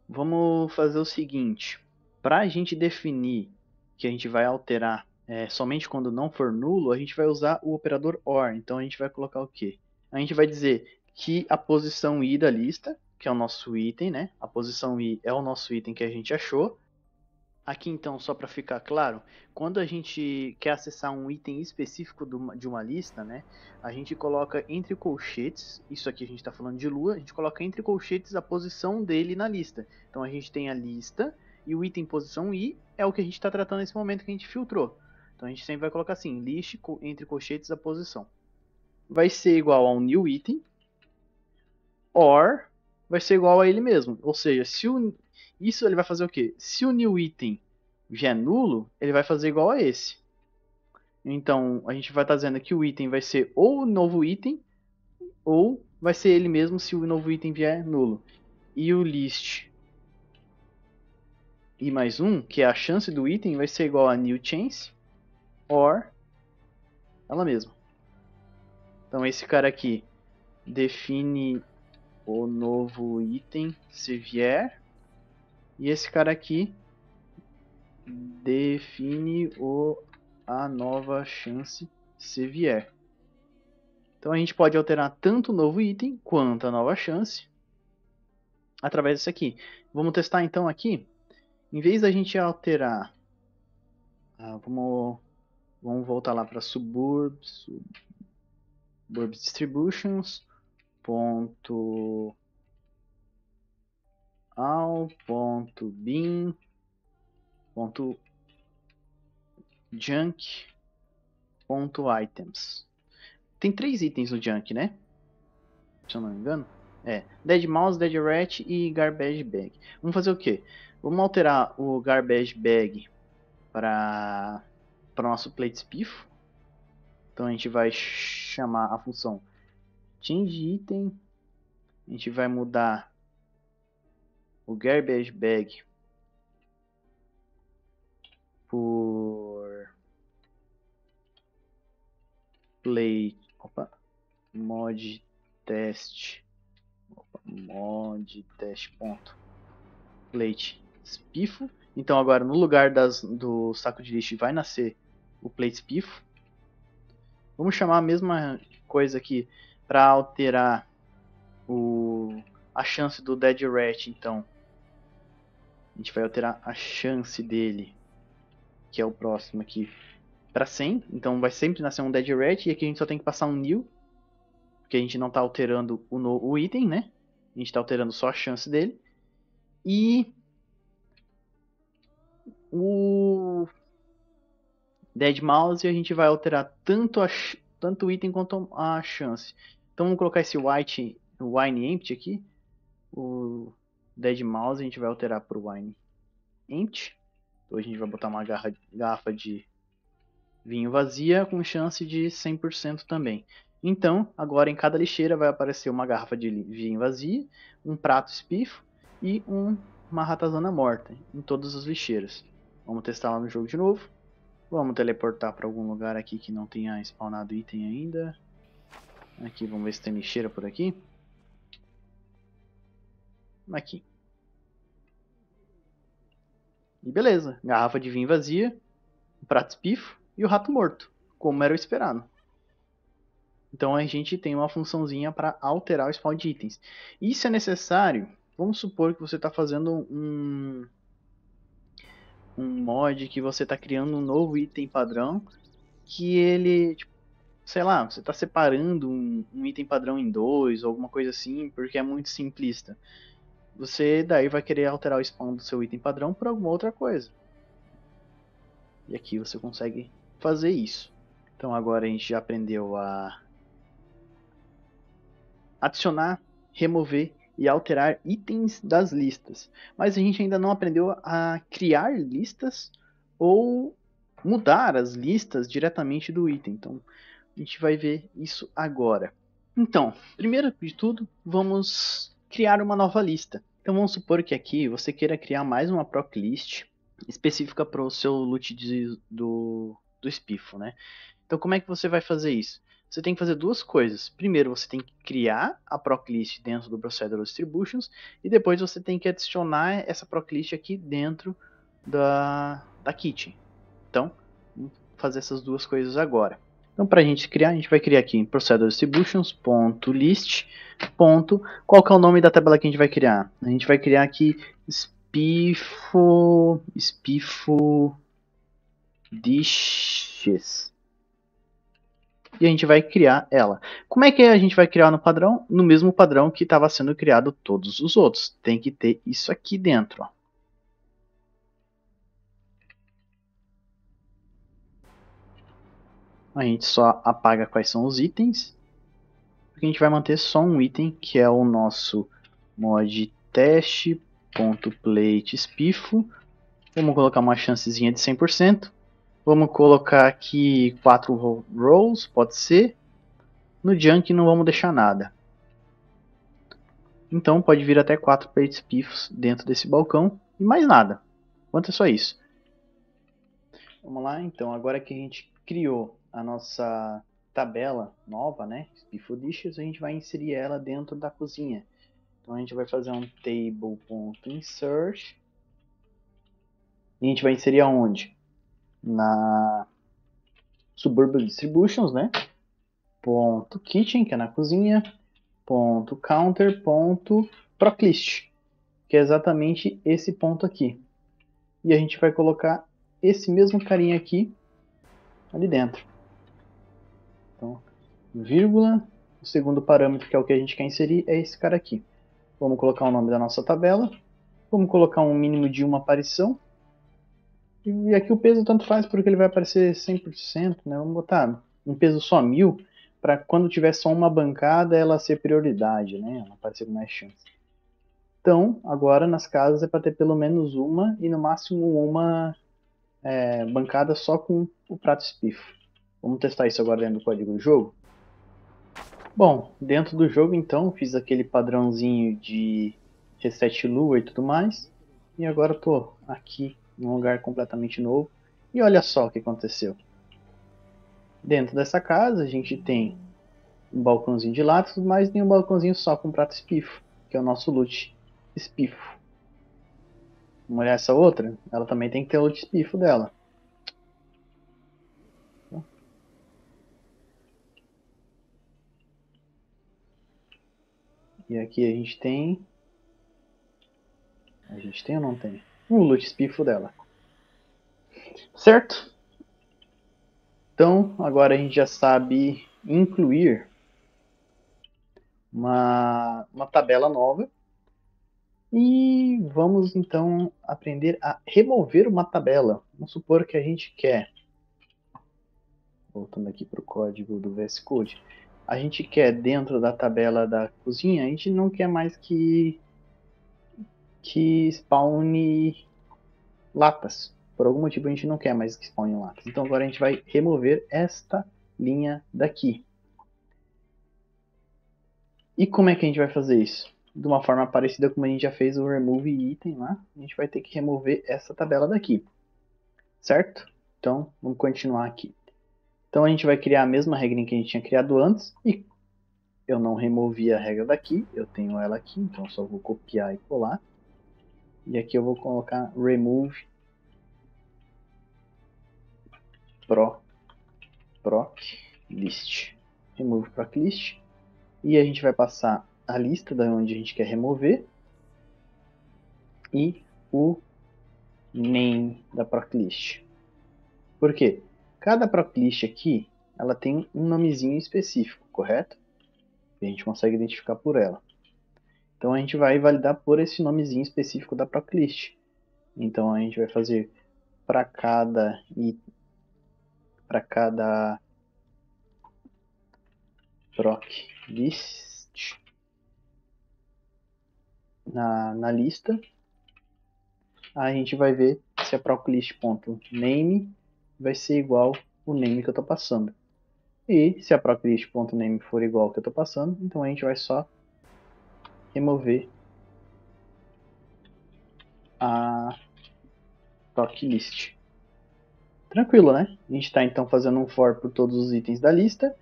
vamos fazer o seguinte. Para a gente definir que a gente vai alterar somente quando não for nulo, a gente vai usar o operador OR. Então a gente vai colocar o quê? A gente vai dizer que a posição i da lista, que é o nosso item, né? A posição i é o nosso item que a gente achou. Aqui então, só para ficar claro, quando a gente quer acessar um item específico de uma lista, né, a gente coloca entre colchetes, isso aqui a gente está falando de lua, a gente coloca entre colchetes a posição dele na lista. Então a gente tem a lista e o item posição i é o que a gente está tratando nesse momento que a gente filtrou. Então a gente sempre vai colocar assim, list entre colchetes a posição. Vai ser igual a um new item, or vai ser igual a ele mesmo. Ou seja, isso ele vai fazer o quê? Se o new item vier nulo, ele vai fazer igual a esse. Então, a gente vai estar dizendo que o item vai ser ou o novo item, ou vai ser ele mesmo se o novo item vier nulo. E o list i mais 1, que é a chance do item, vai ser igual a new chance, or ela mesma. Então, esse cara aqui define o novo item se vier, e esse cara aqui define a nova chance se vier. Então a gente pode alterar tanto o novo item quanto a nova chance através disso aqui. Vamos testar então aqui. Em vez da gente alterar, vamos voltar lá para suburbs distributions ponto all ponto bin ponto junk ponto items. Tem 3 itens no junk, né? Se eu não me engano. Dead Mouse, Dead Rat e Garbage Bag. Vamos fazer o quê? Vamos alterar o Garbage Bag para o nosso plate spifo. Então a gente vai chamar a função change item. A gente vai mudar o Garbage Bag por plate mod test ponto plate spifo. Então agora no lugar do saco de lixo vai nascer o plate spifo. Vamos chamar a mesma coisa aqui para alterar a chance do Dead Rat. Então a gente vai alterar a chance dele, que é o próximo aqui, para 100, então vai sempre nascer um dead rat, e aqui a gente só tem que passar um new, porque a gente não está alterando o item, né? A gente está alterando só a chance dele. E o dead mouse a gente vai alterar tanto o item quanto a chance. Então vamos colocar esse wine empty aqui. O dead mouse a gente vai alterar para o wine empty. Então a gente vai botar uma garrafa de vinho vazia com chance de 100% também. Então, agora em cada lixeira vai aparecer uma garrafa de vinho vazia, um prato espifo e uma ratazana morta em todas as lixeiras. Vamos testar lá no jogo de novo. Vamos teleportar para algum lugar aqui que não tenha spawnado item ainda. Aqui, vamos ver se tem lixeira por aqui. Aqui. E beleza, garrafa de vinho vazia, um prato espifo e o rato morto, como era o esperado. Então a gente tem uma funçãozinha para alterar o spawn de itens. E se é necessário, vamos supor que você está fazendo um mod que você está criando um novo item padrão, que ele, tipo, sei lá, você está separando um item padrão em dois, ou alguma coisa assim, porque é muito simplista. Você daí vai querer alterar o spawn do seu item padrão por alguma outra coisa. E aqui você consegue fazer isso. Então agora a gente já aprendeu a adicionar, remover e alterar itens das listas. Mas a gente ainda não aprendeu a criar listas ou mudar as listas diretamente do item. Então a gente vai ver isso agora. Então, primeiro de tudo, vamos criar uma nova lista. Então vamos supor que aqui você queira criar mais uma proc list específica para o seu loot do espifo, né? Então como é que você vai fazer isso? Você tem que fazer duas coisas. Primeiro, você tem que criar a proclist dentro do Procedural Distributions e depois você tem que adicionar essa proclist aqui dentro da kitchen. Então, vamos fazer essas duas coisas agora. Então, para a gente criar, a gente vai criar aqui em Procedural Distributions.list. Qual que é o nome da tabela que a gente vai criar? A gente vai criar aqui espifo dishes. E a gente vai criar ela. Como é que a gente vai criar no padrão? No mesmo padrão que estava sendo criado todos os outros. Tem que ter isso aqui dentro. Ó. A gente só apaga quais são os itens. Porque a gente vai manter só um item, que é o nosso mod teste.plate espifo. Vamos colocar uma chancezinha de 100%. Vamos colocar aqui 4 rows, pode ser. No junk não vamos deixar nada. Então pode vir até 4 plates pifos dentro desse balcão e mais nada. Quanto é só isso. Vamos lá, então agora que a gente criou a nossa tabela nova, né, Spifo Dishes, a gente vai inserir ela dentro da cozinha. Então a gente vai fazer um table.insert e a gente vai inserir aonde? Na Suburban Distributions, né? Ponto .kitchen, que é na cozinha, ponto .counter, ponto .proclist, que é exatamente esse ponto aqui. E a gente vai colocar esse mesmo carinha aqui ali dentro. Então, vírgula, o segundo parâmetro, que é o que a gente quer inserir, é esse cara aqui. Vamos colocar o nome da nossa tabela, vamos colocar um mínimo de uma aparição, e aqui o peso tanto faz porque ele vai aparecer 100%, né? Vamos botar um peso só 1000, para quando tiver só uma bancada ela ser prioridade, né? Ela aparecer com mais chance. Então, agora nas casas é para ter pelo menos uma e no máximo uma bancada só com o prato espifo. Vamos testar isso agora dentro do código do jogo? Bom, dentro do jogo então fiz aquele padrãozinho de reset lua e tudo mais. E agora estou aqui em um lugar completamente novo. E olha só o que aconteceu. Dentro dessa casa a gente tem um balcãozinho de latas, mas tem um balcãozinho só com prato espifo, que é o nosso loot espifo. Vamos olhar essa outra? Ela também tem que ter o loot espifo dela. E aqui a gente tem... A gente tem ou não tem? O loot espifo dela. Certo? Então, agora a gente já sabe incluir uma tabela nova. E vamos então aprender a remover uma tabela. Vamos supor que a gente quer, voltando aqui para o código do VS Code, a gente quer dentro da tabela da cozinha, a gente não quer mais que spawne latas. Por algum motivo a gente não quer mais que spawne latas. Então agora a gente vai remover esta linha daqui. E como é que a gente vai fazer isso? De uma forma parecida como a gente já fez o remove item lá, a gente vai ter que remover essa tabela daqui, certo? Então vamos continuar aqui. Então a gente vai criar a mesma regrinha que a gente tinha criado antes e eu não removi a regra daqui, eu tenho ela aqui, então eu só vou copiar e colar. E aqui eu vou colocar remove proc list. Remove proc list. E a gente vai passar a lista da onde a gente quer remover e o name da proc list. Por quê? Cada proc list aqui, ela tem um nomezinho específico, correto? E a gente consegue identificar por ela. Então a gente vai validar por esse nomezinho específico da proclist. Então a gente vai fazer para cada proclist na lista, a gente vai ver se a proclist.name vai ser igual o name que eu estou passando. E se a proclist.name for igual ao que eu estou passando, então a gente vai só remover a proclist. Tranquilo, né? A gente está então fazendo um for por todos os itens da lista,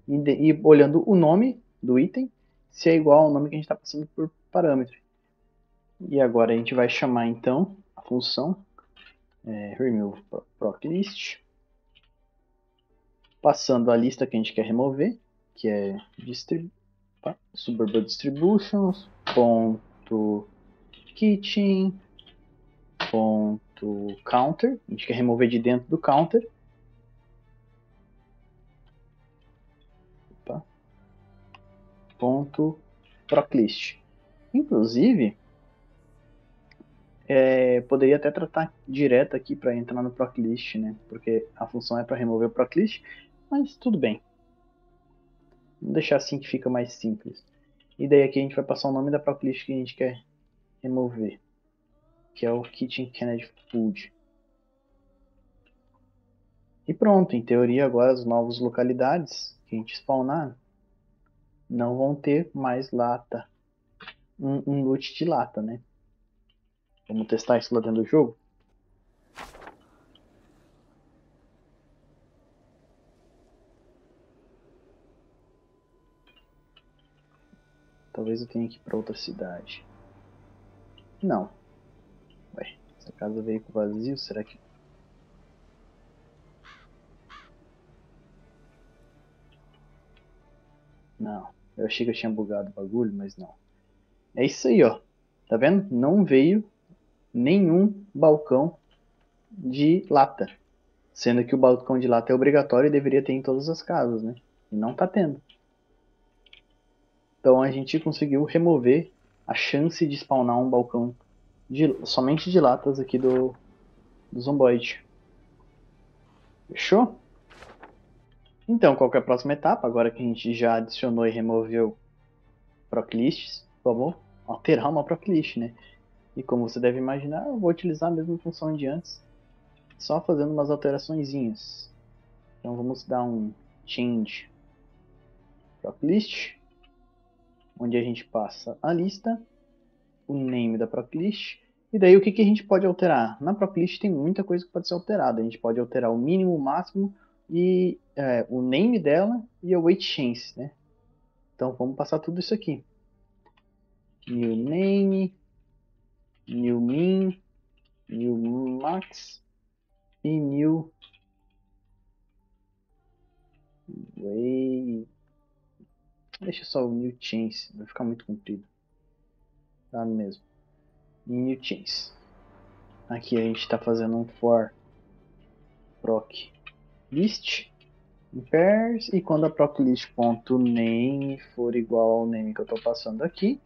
e olhando o nome do item, se é igual ao nome que a gente está passando por parâmetro. E agora a gente vai chamar então a função remove proclist, passando a lista que a gente quer remover, que é suburban distributions, ponto kitchen, ponto counter, a gente quer remover de dentro do counter. Opa, ponto proclist. Inclusive, poderia até tratar direto aqui para entrar no proclist, né? Porque a função é para remover o proclist, mas tudo bem. Vamos deixar assim que fica mais simples. E daí aqui a gente vai passar o nome da proclist que a gente quer remover, que é o Kitchen Canned Food. E pronto, em teoria agora as novas localidades que a gente spawnar não vão ter mais lata, um loot de lata, né? Vamos testar isso lá dentro do jogo? Talvez eu tenha que ir para outra cidade. Não. Ué, essa casa veio com vazio, será que... Não. Eu achei que eu tinha bugado o bagulho, mas não. É isso aí, ó. Tá vendo? Não veio nenhum balcão de lata. Sendo que o balcão de lata é obrigatório e deveria ter em todas as casas, né? E não tá tendo. Então a gente conseguiu remover a chance de spawnar um balcão somente de latas aqui do Zomboid. Fechou? Então, qual que é a próxima etapa? Agora que a gente já adicionou e removeu proclists, vamos alterar uma proclist, né? E como você deve imaginar, eu vou utilizar a mesma função de antes, só fazendo umas alteraçõezinhas. Então vamos dar um change proclist, onde a gente passa a lista, o name da proclist, e daí o que, que a gente pode alterar? Na proclist tem muita coisa que pode ser alterada. A gente pode alterar o mínimo, o máximo, e o name dela e a wait chance, né? Então vamos passar tudo isso aqui. New name, new min, new max e new way. Deixa só o new chance, vai ficar muito comprido. Tá mesmo. New chance. Aqui a gente está fazendo um for proc list em pairs, e quando a proclist.name for igual ao name que eu estou passando aqui,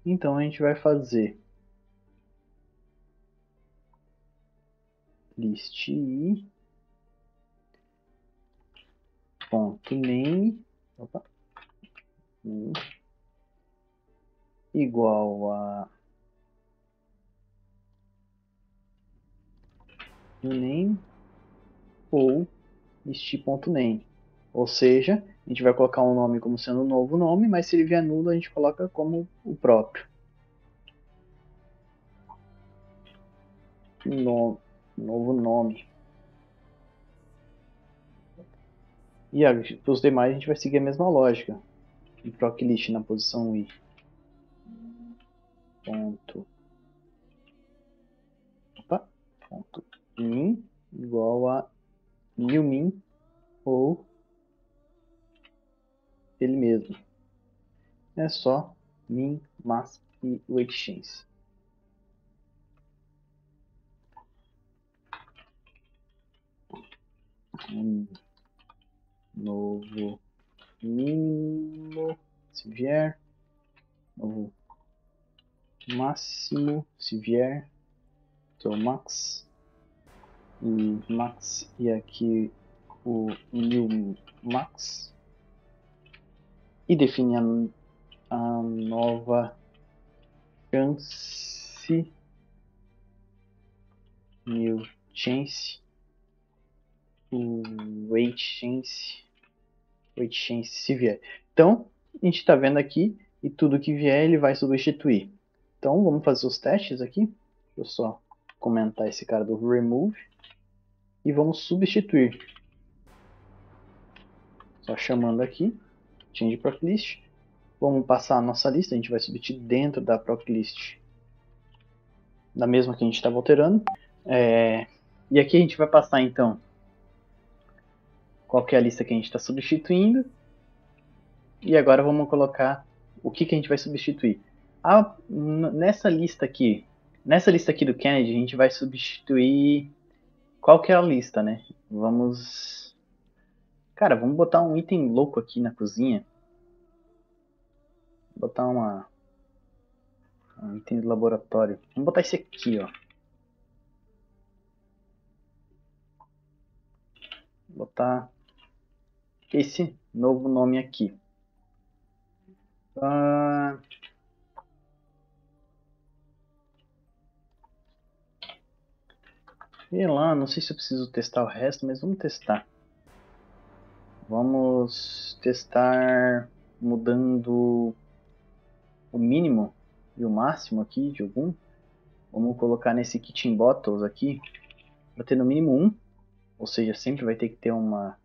então a gente vai fazer list ponto name igual a name ou list.name. Ou seja, a gente vai colocar um nome como sendo um novo nome, mas se ele vier nulo, a gente coloca como o próprio. Novo nome. E os demais a gente vai seguir a mesma lógica. E proclist na posição i. Ponto. Ponto min igual a new min ou ele mesmo. É só min, max e weight chance. Novo mínimo, se vier. Novo máximo, se vier. Então max. E max, e aqui o new max. E define a nova chance, new chance, o weight chance se vier. Então, a gente está vendo aqui, e tudo que vier ele vai substituir. Então, vamos fazer os testes aqui. Deixa eu só comentar esse cara do remove. E vamos substituir. Só chamando aqui, change proclist. Vamos passar a nossa lista, a gente vai substituir dentro da proclist, da mesma que a gente estava alterando. E aqui a gente vai passar então qual que é a lista que a gente está substituindo. E agora vamos colocar o que a gente vai substituir. Nessa lista aqui do Kennedy, a gente vai substituir... Qual que é a lista, né? Vamos botar um item louco aqui na cozinha. Vou botar um item do laboratório. Vamos botar esse aqui, ó. Vou botar esse novo nome aqui. Sei lá, não sei se eu preciso testar o resto, mas vamos testar. Vamos testar mudando o mínimo e o máximo aqui de algum. Vamos colocar nesse Kitchen Bottles aqui, para ter no mínimo 1, ou seja, sempre vai ter que ter uma...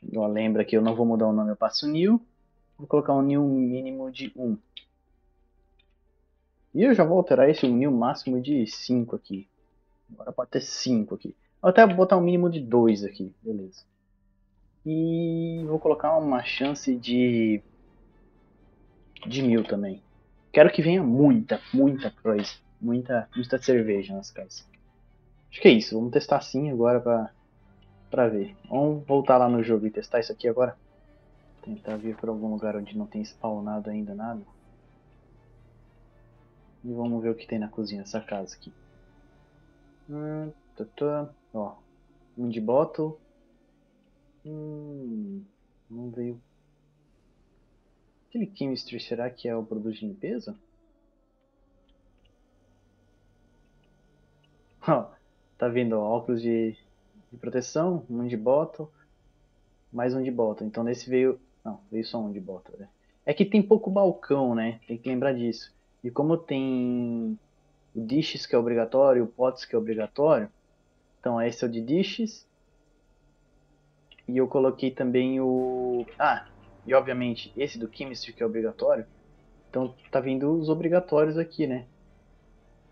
Lembra que eu não vou mudar o nome, eu passo new. Vou colocar um new mínimo de 1. E eu já vou alterar esse new máximo de 5 aqui. Agora pode ter 5 aqui. Vou até botar um mínimo de 2 aqui, beleza. E vou colocar uma chance de 1000 também. Quero que venha muita coisa. Muita cerveja nas casas. Acho que é isso. Vamos testar assim agora pra ver. Vamos voltar lá no jogo e testar isso aqui agora. Tentar vir para algum lugar onde não tem spawnado ainda nada. E vamos ver o que tem na cozinha dessa casa aqui. Ó, um de bottle. Não veio. Aquele chemistry, será que é o produto de limpeza? Ó, tá vendo? Ó, óculos de proteção, um de bottle, mais um de bottle. Então nesse veio... Não, veio só um de bottle, né? É que tem pouco balcão, né? Tem que lembrar disso. E como tem o dishes que é obrigatório, o pots que é obrigatório, então esse é o de dishes. E eu coloquei também o... e obviamente esse do chemistry que é obrigatório. Então tá vindo os obrigatórios aqui, né?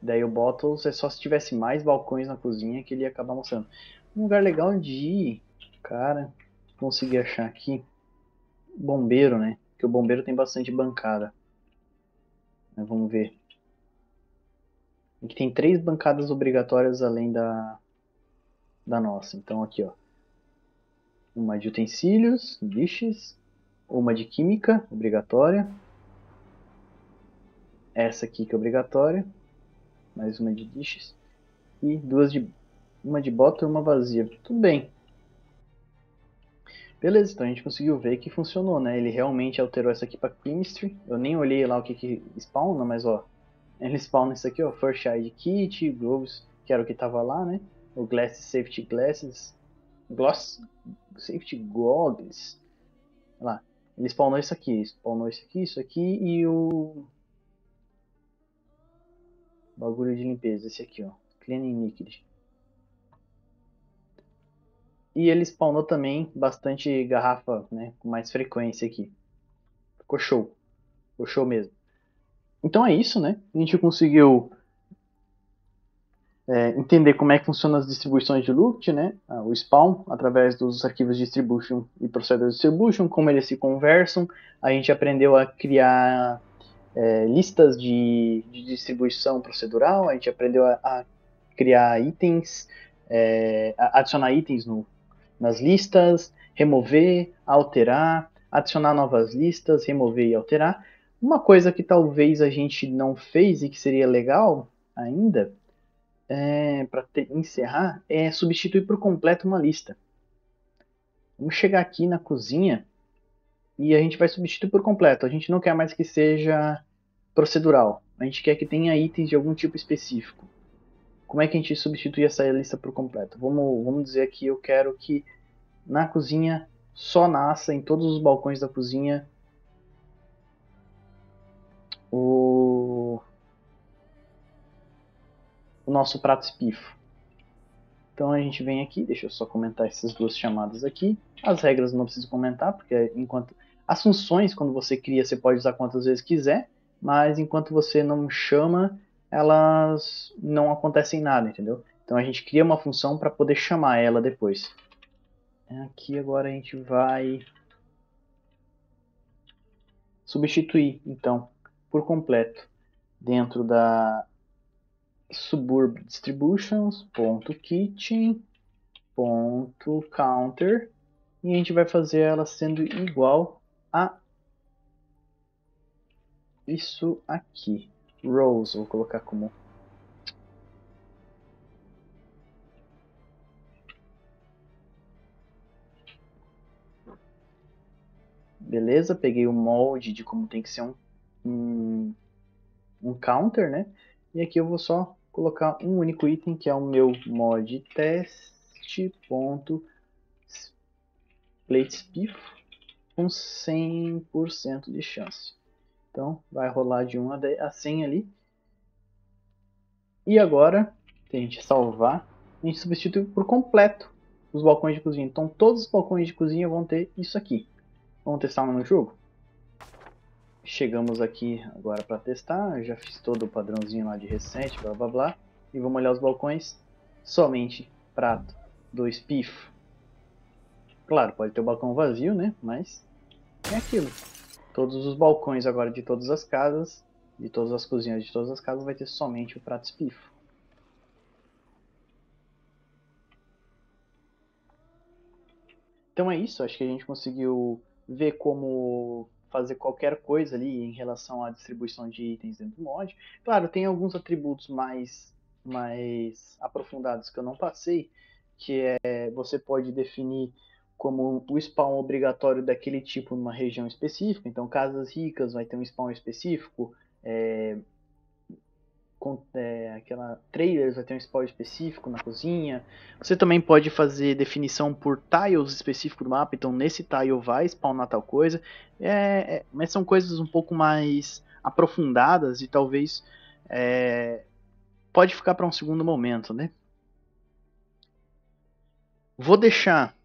Daí o bottles é só se tivesse mais balcões na cozinha que ele ia acabar mostrando. Um lugar legal de ir, cara, consegui achar aqui. Bombeiro, né? Porque o bombeiro tem bastante bancada. Mas vamos ver. Aqui tem 3 bancadas obrigatórias além da nossa. Então aqui, ó, uma de utensílios, dishes, uma de química, obrigatória, essa aqui que é obrigatória, mais uma de dishes, e uma de bottom e uma vazia. Tudo bem. Beleza, então a gente conseguiu ver que funcionou, né? Ele realmente alterou essa aqui para chemistry. Eu nem olhei lá o que spawna, mas ó, ele spawna isso aqui, ó, First Aid Kit, Gloves, que era o que tava lá, né? O Glass Safety Glasses, Gloss Safety Goggles, olha lá. Ele spawnou isso aqui e o bagulho de limpeza, esse aqui, ó, Cleaning Liquid. E ele spawnou também bastante garrafa, né, com mais frequência aqui. Ficou show mesmo. Então é isso, né? A gente conseguiu entender como é que funcionam as distribuições de loot, né? O spawn, através dos arquivos distribution e procedure distribution, como eles se conversam. A gente aprendeu a criar listas de distribuição procedural, a gente aprendeu a criar itens, adicionar itens nas listas, remover, alterar, adicionar novas listas, remover e alterar. Uma coisa que talvez a gente não fez e que seria legal ainda, para encerrar, é substituir por completo uma lista. Vamos chegar aqui na cozinha e a gente vai substituir por completo. A gente não quer mais que seja procedural. A gente quer que tenha itens de algum tipo específico. Como é que a gente substitui essa lista por completo? Vamos dizer que eu quero que na cozinha só nasça em todos os balcões da cozinha o, o nosso prato espifo. Então a gente vem aqui, deixa eu só comentar essas duas chamadas aqui. As regras não preciso comentar, porque enquanto as funções, quando você cria, você pode usar quantas vezes quiser, mas enquanto você não chama, elas não acontecem nada, entendeu? Então a gente cria uma função para poder chamar ela depois. Aqui agora a gente vai substituir, então, por completo, dentro da suburb distributions.kitchen.counter e a gente vai fazer ela sendo igual a isso aqui. Rows, vou colocar como beleza, peguei o molde de como tem que ser um counter, né? E aqui eu vou só colocar um único item, que é o meu mod test.platespiff com 100% de chance. Então, vai rolar de 1 a 100 ali. E agora, se a gente salvar, a gente substitui por completo os balcões de cozinha. Então, todos os balcões de cozinha vão ter isso aqui. Vamos testar no jogo? Chegamos aqui agora para testar. Eu já fiz todo o padrãozinho lá de reset, blá blá blá. E vamos olhar os balcões. Somente prato, 2 pifo. Claro, pode ter o balcão vazio, né? Mas é aquilo. Todos os balcões agora de todas as casas, de todas as cozinhas de todas as casas, vai ter somente o prato espifo. Então é isso, acho que a gente conseguiu ver como fazer qualquer coisa ali em relação à distribuição de itens dentro do mod. Claro, tem alguns atributos mais aprofundados que eu não passei, que você pode definir como o spawn obrigatório daquele tipo numa região específica. Então, casas ricas vai ter um spawn específico, aquela trailers vai ter um spawn específico na cozinha. Você também pode fazer definição por tiles específico do mapa, então nesse tile vai spawnar tal coisa. Mas são coisas um pouco mais aprofundadas e talvez pode ficar para um segundo momento, né? Vou deixar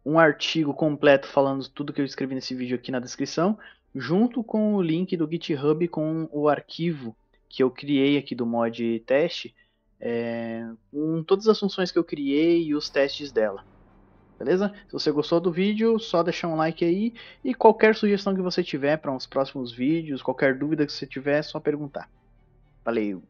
um artigo completo falando tudo que eu escrevi nesse vídeo aqui na descrição, junto com o link do GitHub com o arquivo que eu criei aqui do mod teste, com todas as funções que eu criei e os testes dela. Beleza? Se você gostou do vídeo, só deixar um like aí e qualquer sugestão que você tiver para uns próximos vídeos, qualquer dúvida que você tiver, é só perguntar. Valeu!